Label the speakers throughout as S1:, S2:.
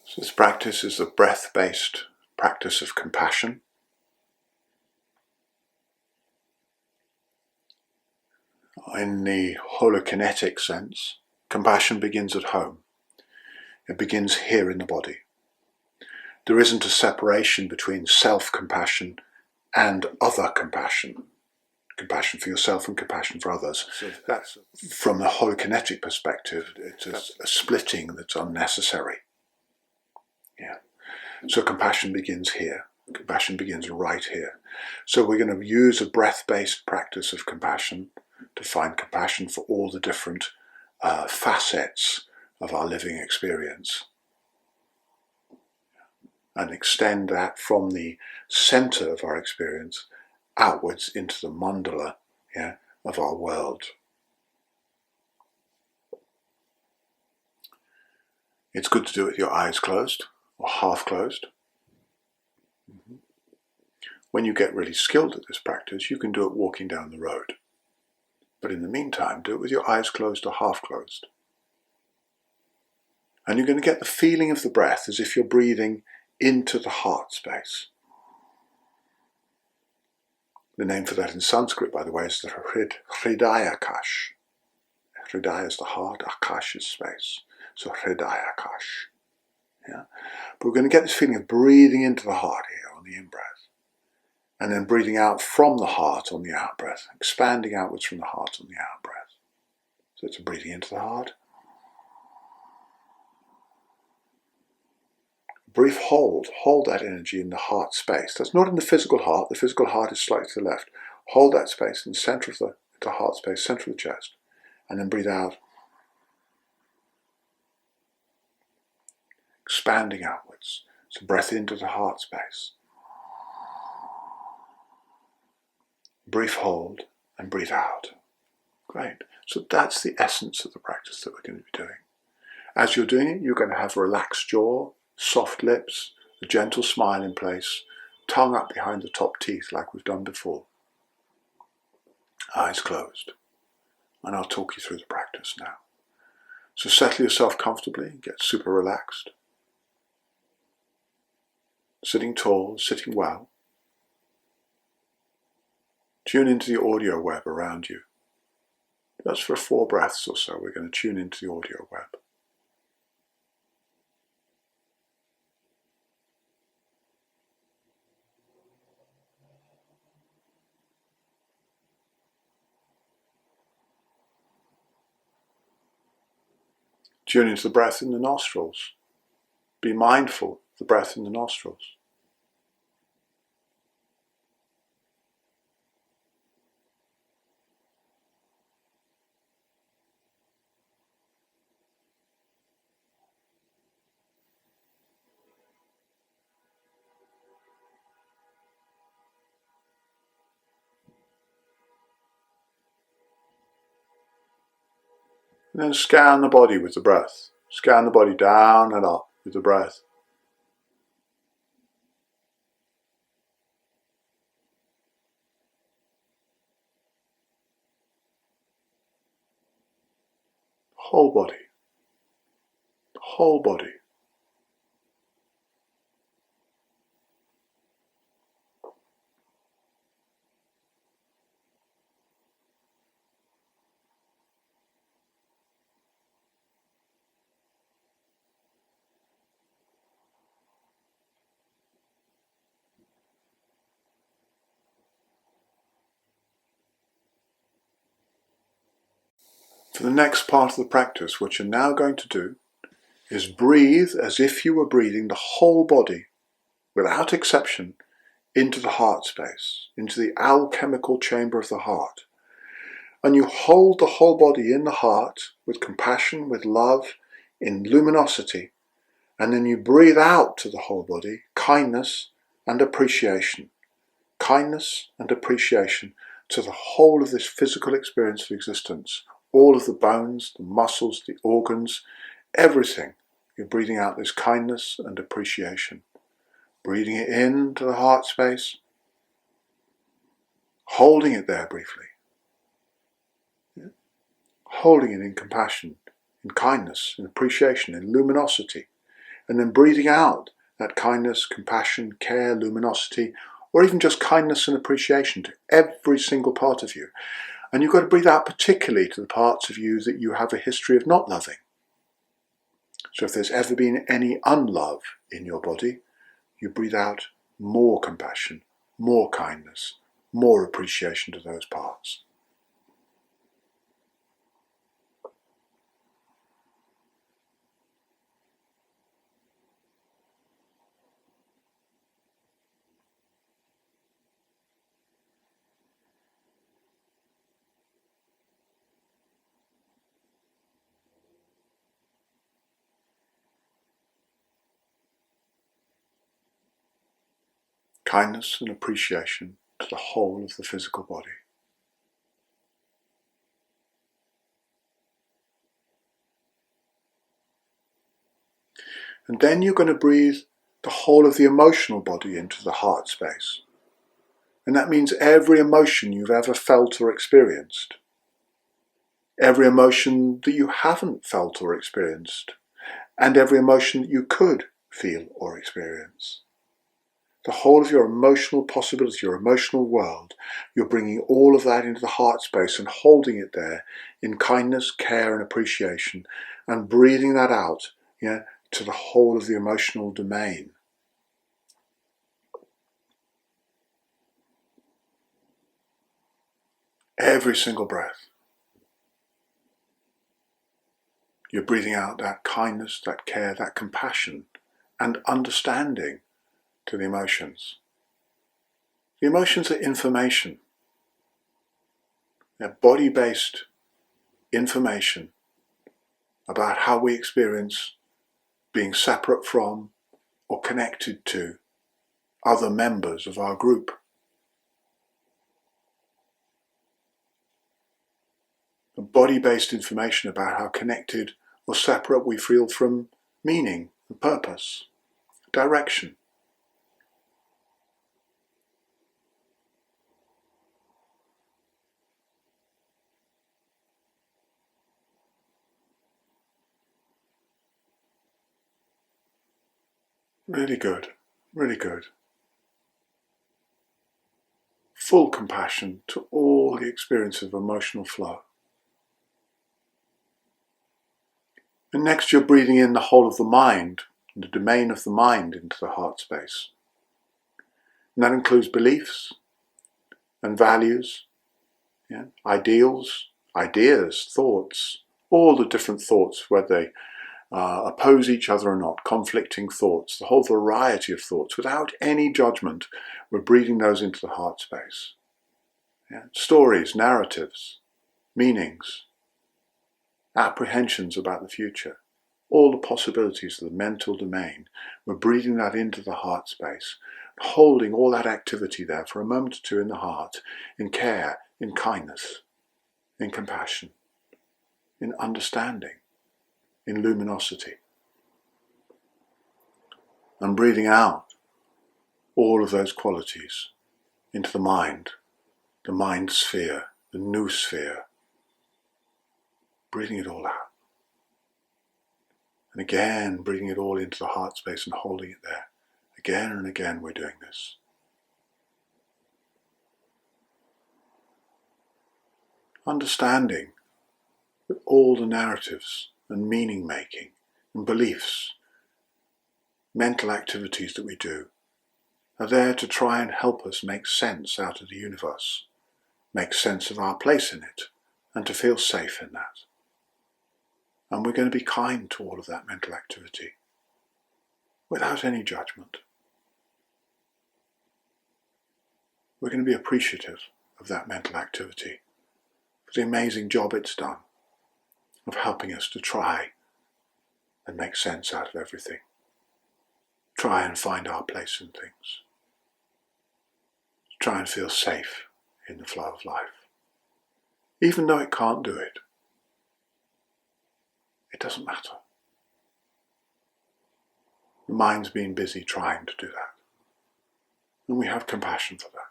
S1: So this practice is a breath-based practice of compassion. In the holokinetic sense, compassion begins at home. It begins here in the body. There isn't a separation between self-compassion and other compassion. Compassion for yourself and compassion for others. So that's, from the holokinetic perspective, it's a splitting that's unnecessary. Yeah. So compassion begins here. Compassion begins right here. So we're going to use a breath-based practice of compassion to find compassion for all the different facets of our living experience. And extend that from the center of our experience outwards into the mandala, of our world. It's good to do it with your eyes closed or half closed. When you get really skilled at this practice, you can do it walking down the road. But in the meantime, do it with your eyes closed or half closed. And you're going to get the feeling of the breath as if you're breathing into the heart space. The name for that in Sanskrit, by the way, is the Hridayakash. Hridaya is the heart, Akash is space. So Hridayakash. Yeah? But we're going to get this feeling of breathing into the heart here on the in-breath. And then breathing out from the heart on the out-breath. Expanding outwards from the heart on the out-breath. So it's breathing into the heart. Brief hold that energy in the heart space. That's not in the physical heart. The physical heart is slightly to the left. Hold that space in the center of the heart space, center of the chest. And then breathe out. Expanding outwards. So breath into the heart space. Brief hold and breathe out. Great. So that's the essence of the practice that we're going to be doing. As you're doing it, you're going to have a relaxed jaw, soft lips, a gentle smile in place, tongue up behind the top teeth like we've done before. Eyes closed. And I'll talk you through the practice now. So settle yourself comfortably, get super relaxed. Sitting tall, sitting well. Tune into the audio web around you. Just for 4 breaths or so, we're going to tune into the audio web. Tune into the breath in the nostrils. Be mindful of the breath in the nostrils. And then scan the body with the breath. Scan the body down and up with the breath. Whole body. The whole body. For the next part of the practice, what you're now going to do is breathe as if you were breathing the whole body, without exception, into the heart space, into the alchemical chamber of the heart. And you hold the whole body in the heart with compassion, with love, in luminosity, and then you breathe out to the whole body kindness and appreciation. Kindness and appreciation to the whole of this physical experience of existence. All of the bones, the muscles, the organs, everything. You're breathing out this kindness and appreciation. Breathing it into the heart space. Holding it there briefly. Holding it in compassion, in kindness, in appreciation, in luminosity. and then breathing out that kindness, compassion, care, luminosity, or even just kindness and appreciation to every single part of you. And you've got to breathe out particularly to the parts of you that you have a history of not loving. So if there's ever been any unlove in your body, you breathe out more compassion, more kindness, more appreciation to those parts. Kindness and appreciation to the whole of the physical body. And then you're going to breathe the whole of the emotional body into the heart space. And that means every emotion you've ever felt or experienced. Every emotion that you haven't felt or experienced. And every emotion that you could feel or experience. The whole of your emotional possibility, your emotional world, you're bringing all of that into the heart space and holding it there in kindness, care and appreciation, and breathing that out to the whole of the emotional domain. Every single breath, you're breathing out that kindness, that care, that compassion and understanding to the emotions. The emotions are information. They're body-based information about how we experience being separate from or connected to other members of our group. The body-based information about how connected or separate we feel from meaning and purpose, direction. Really good, really good. Full compassion to all the experience of emotional flow. And next you're breathing in the whole of the mind, the domain of the mind into the heart space. And that includes beliefs and values, ideals, ideas, thoughts, all the different thoughts, whether they oppose each other or not, conflicting thoughts, the whole variety of thoughts, without any judgment, we're breathing those into the heart space. Stories, narratives, meanings, apprehensions about the future, all the possibilities of the mental domain, we're breathing that into the heart space, holding all that activity there for a moment or two in the heart, in care, in kindness, in compassion, in understanding, in luminosity. And breathing out all of those qualities into the mind sphere, the new sphere, breathing it all out. And again, breathing it all into the heart space and holding it there. Again and again we're doing this. Understanding that all the narratives and meaning making and beliefs, mental activities that we do, are there to try and help us make sense out of the universe, make sense of our place in it, and to feel safe in that. And we're going to be kind to all of that mental activity, without any judgment. We're going to be appreciative of that mental activity for the amazing job it's done of helping us to try and make sense out of everything. Try and find our place in things. Try and feel safe in the flow of life. Even though it can't do it, it doesn't matter. The mind's been busy trying to do that. And we have compassion for that.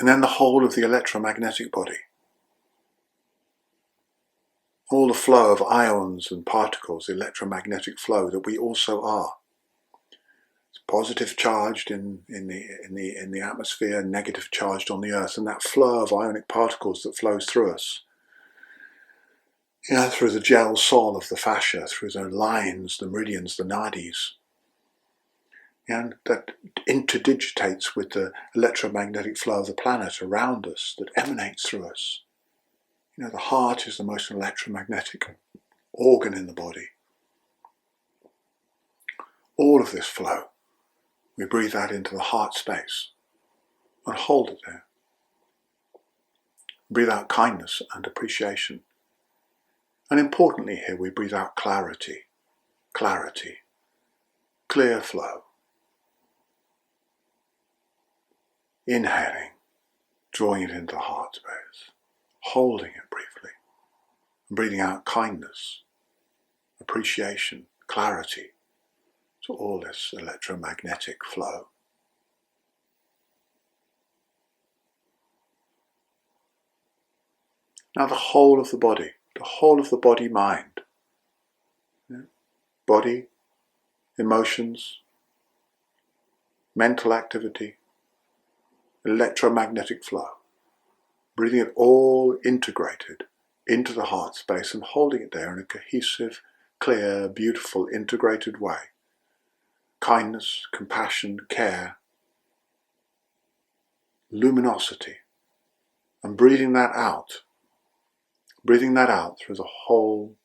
S1: And then the whole of the electromagnetic body. All the flow of ions and particles, the electromagnetic flow that we also are. It's positive charged in the atmosphere, negative charged on the earth, and that flow of ionic particles that flows through us. Through the gel sol of the fascia, through the lines, the meridians, the nadis. And that interdigitates with the electromagnetic flow of the planet around us, that emanates through us. The heart is the most electromagnetic organ in the body. All of this flow, we breathe out into the heart space and hold it there. Breathe out kindness and appreciation. And importantly here, we breathe out clarity, clear flow. Inhaling, drawing it into the heart space, holding it briefly, and breathing out kindness, appreciation, clarity to all this electromagnetic flow. Now the whole of the body mind. Body, emotions, mental activity, electromagnetic flow. Breathing it all integrated into the heart space and holding it there in a cohesive, clear, beautiful, integrated way. Kindness, compassion, care, luminosity, and breathing that out through the whole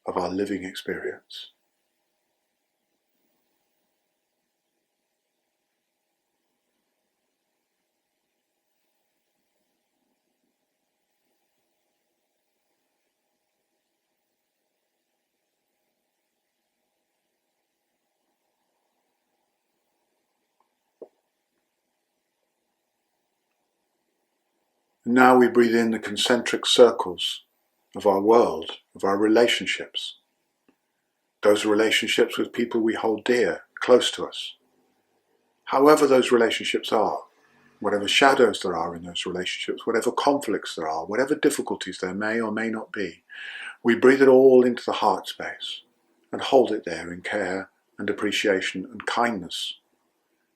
S1: of our living experience. And now we breathe in the concentric circles of our world, of our relationships. Those relationships with people we hold dear, close to us. However those relationships are, whatever shadows there are in those relationships, whatever conflicts there are, whatever difficulties there may or may not be, we breathe it all into the heart space and hold it there in care and appreciation and kindness.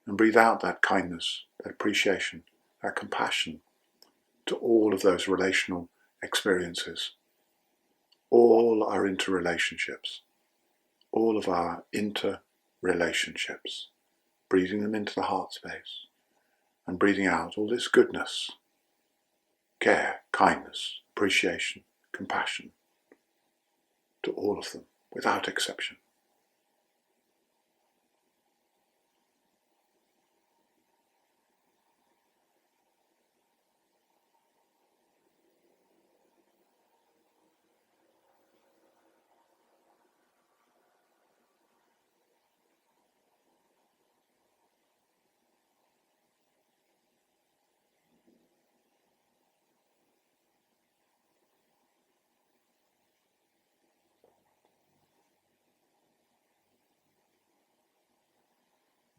S1: And breathe out that kindness, that appreciation, that compassion to all of those relational experiences. All our interrelationships, all of our interrelationships, breathing them into the heart space and breathing out all this goodness, care, kindness, appreciation, compassion to all of them without exception.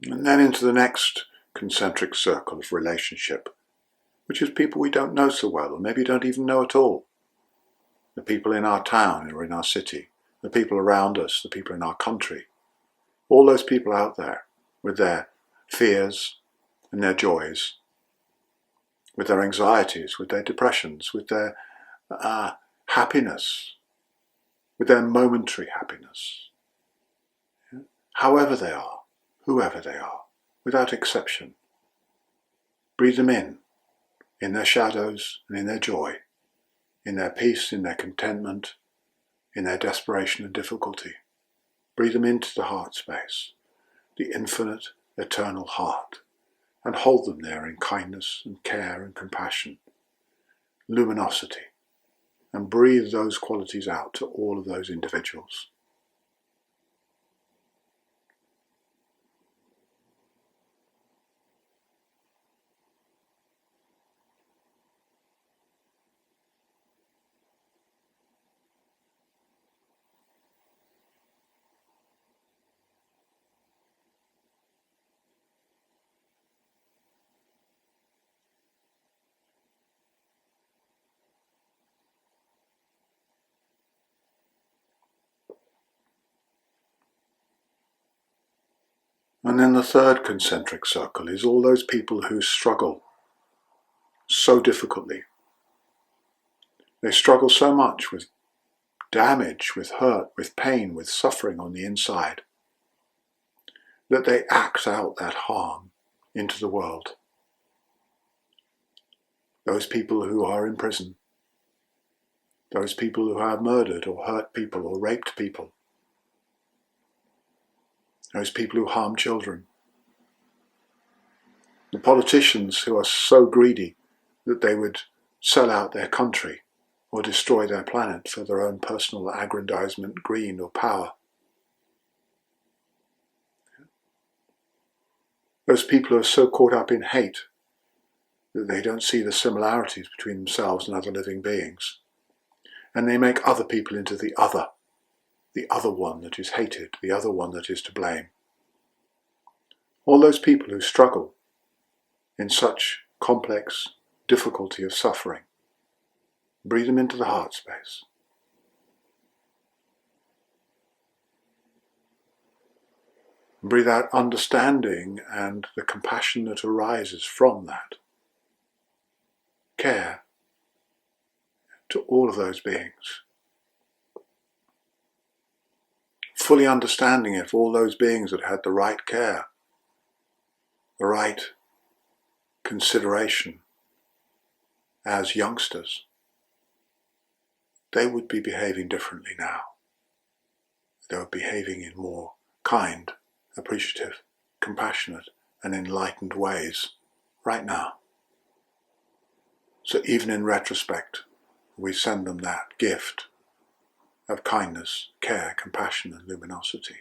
S1: And then into the next concentric circle of relationship, which is people we don't know so well, or maybe don't even know at all. The people in our town or in our city, the people around us, the people in our country. All those people out there with their fears and their joys, with their anxieties, with their depressions, with their happiness, with their momentary happiness. However they are, whoever they are, without exception. Breathe them in their shadows and in their joy, in their peace, in their contentment, in their desperation and difficulty. Breathe them into the heart space, the infinite, eternal heart, and hold them there in kindness and care and compassion, luminosity, and breathe those qualities out to all of those individuals. And then the third concentric circle is all those people who struggle so difficultly. They struggle so much with damage, with hurt, with pain, with suffering on the inside, that they act out that harm into the world. Those people who are in prison, those people who have murdered or hurt people or raped people, those people who harm children, the politicians who are so greedy that they would sell out their country or destroy their planet for their own personal aggrandizement, greed or power. Those people who are so caught up in hate that they don't see the similarities between themselves and other living beings. And they make other people into the other one that is hated, the other one that is to blame. All those people who struggle in such complex difficulty of suffering, breathe them into the heart space. Breathe out understanding and the compassion that arises from that. Care to all of those beings. Fully understanding if all those beings that had the right care, the right consideration as youngsters, they would be behaving differently now. They were behaving in more kind, appreciative, compassionate, and enlightened ways right now. So even in retrospect, we send them that gift of kindness, care, compassion, and luminosity.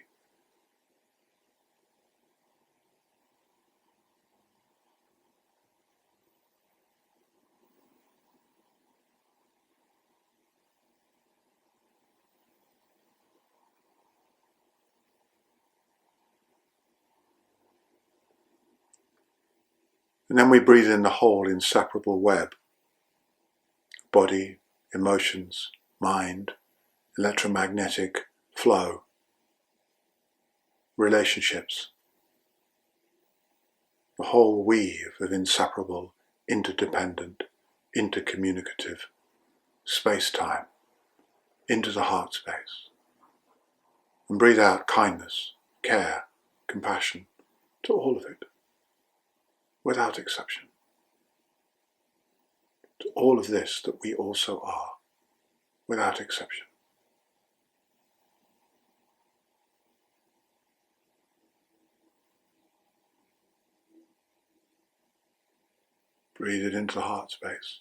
S1: And then we breathe in the whole inseparable web. Body, emotions, mind, electromagnetic flow, relationships. The whole weave of inseparable, interdependent, intercommunicative space-time into the heart space. And breathe out kindness, care, compassion to all of it, without exception. To all of this that we also are, without exception. Breathe it into the heart space.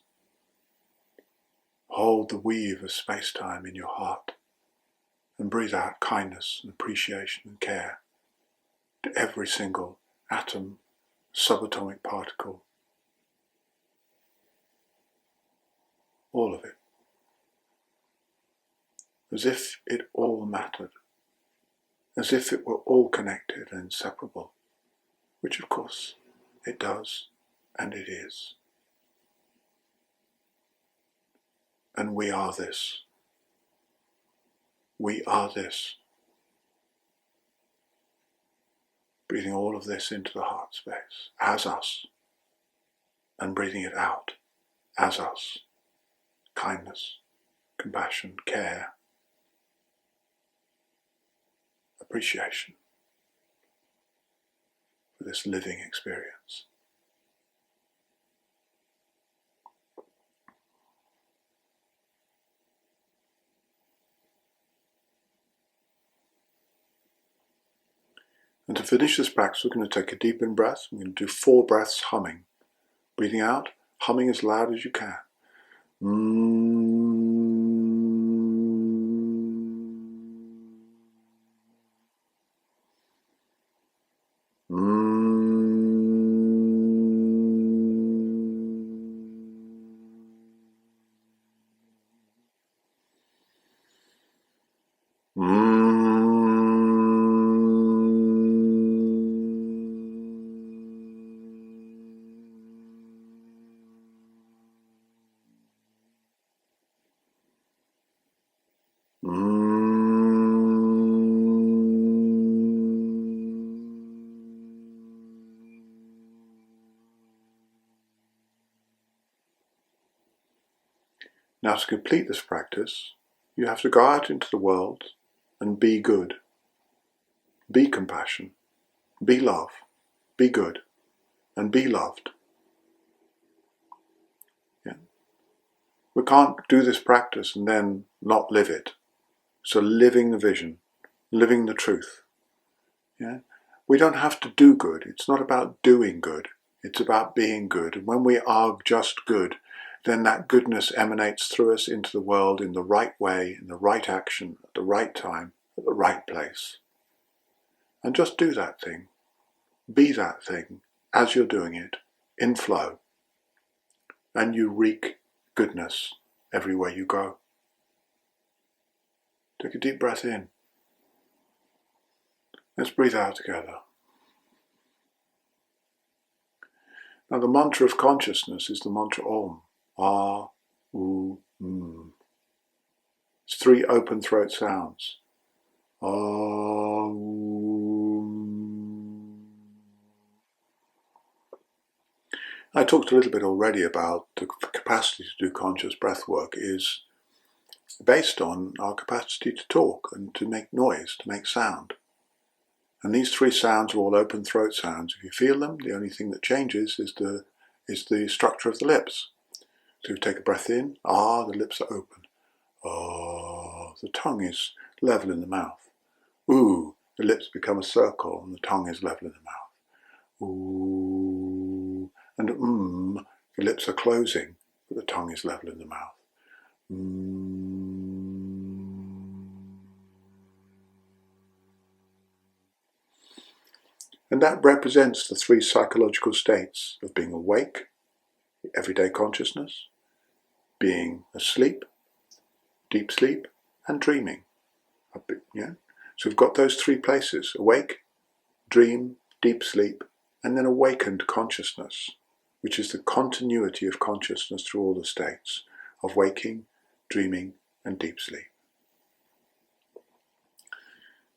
S1: Hold the weave of space-time in your heart and breathe out kindness and appreciation and care to every single atom, subatomic particle, all of it, as if it all mattered, as if it were all connected and inseparable, which of course it does and it is. And we are this. We are this. Breathing all of this into the heart space as us and breathing it out as us. Kindness, compassion, care, appreciation for this living experience. And to finish this practice, we're going to take a deep in breath. We're going to do 4 breaths humming. Breathing out, humming as loud as you can. Now, to complete this practice, you have to go out into the world and be good, be compassion, be love, be good, and be loved. Yeah. We can't do this practice and then not live it. So living the vision, living the truth. Yeah. We don't have to do good. It's not about doing good. It's about being good. And when we are just good, then that goodness emanates through us into the world in the right way, in the right action, at the right time, at the right place. And just do that thing. Be that thing as you're doing it, in flow. And you wreak goodness everywhere you go. Take a deep breath in. Let's breathe out together. Now the mantra of consciousness is the mantra Om. Ah, U, It's 3 open throat sounds. Ah, I talked a little bit already about the capacity to do conscious breath work is based on our capacity to talk and to make noise, to make sound. And these 3 sounds are all open throat sounds. If you feel them, the only thing that changes is the structure of the lips. So you take a breath in, ah, the lips are open. Ah, the tongue is level in the mouth. Ooh, the lips become a circle and the tongue is level in the mouth. Ooh, and the lips are closing, but the tongue is level in the mouth. And that represents the 3 psychological states of being awake, everyday consciousness, being asleep, deep sleep, and dreaming. Yeah? So we've got those 3 places: awake, dream, deep sleep, and then awakened consciousness, which is the continuity of consciousness through all the states of waking, dreaming, and deep sleep.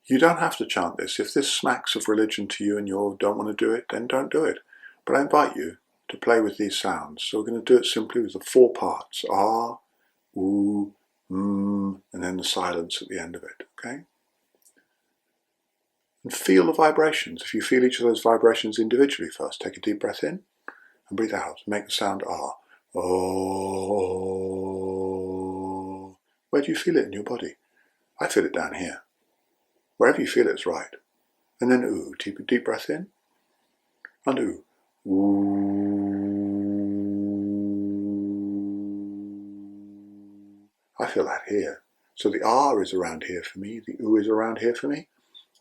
S1: You don't have to chant this. If this smacks of religion to you and you don't want to do it, then don't do it. But I invite you to play with these sounds. So we're going to do it simply with the 4 parts: ah, oo, and then the silence at the end of it. Okay? And feel the vibrations. If you feel each of those vibrations individually first, take a deep breath in and breathe out. Make the sound ah. Oh. Where do you feel it in your body? I feel it down here. Wherever you feel it is right. And then ooh, take a deep breath in and ooh. Ooh. I feel that here. So the ah is around here for me, the ooh is around here for me.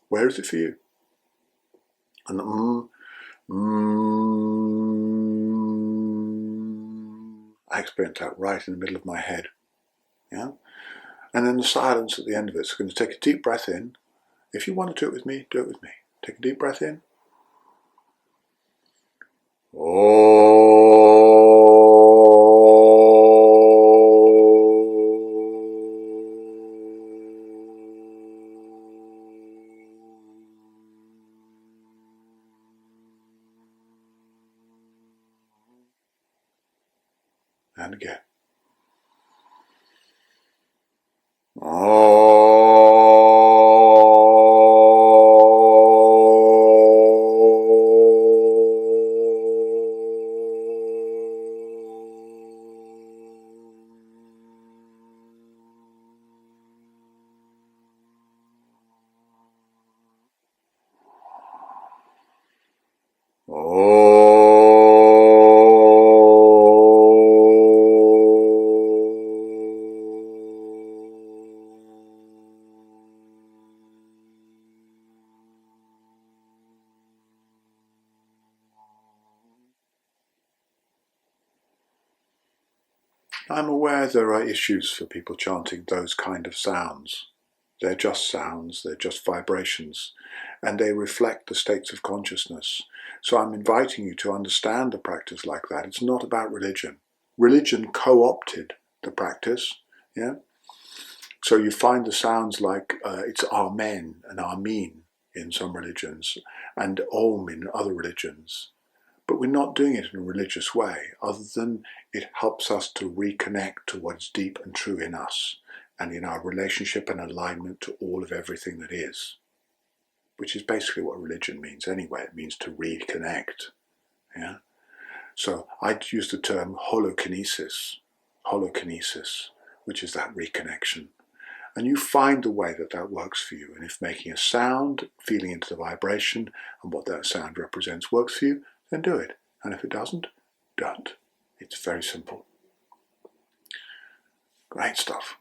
S1: Where is it for you? And the I experience that right in the middle of my head. Yeah? And then the silence at the end of it. So I'm going to take a deep breath in. If you want to do it with me, do it with me. Take a deep breath in. And again. I'm aware there are issues for people chanting those kind of sounds. They're just sounds, they're just vibrations, and they reflect the states of consciousness. So I'm inviting you to understand the practice like that. It's not about religion. Religion co-opted the practice, yeah? So you find the sounds like it's Amen and Amin in some religions, and Om in other religions. but we're not doing it in a religious way, other than it helps us to reconnect to what's deep and true in us and in our relationship and alignment to all of everything that is, which is basically what religion means anyway. It means to reconnect. Yeah. So I'd use the term holokinesis, which is that reconnection. And you find the way that that works for you. And if making a sound, feeling into the vibration and what that sound represents works for you, then do it. And if it doesn't, don't. It's very simple. Great stuff.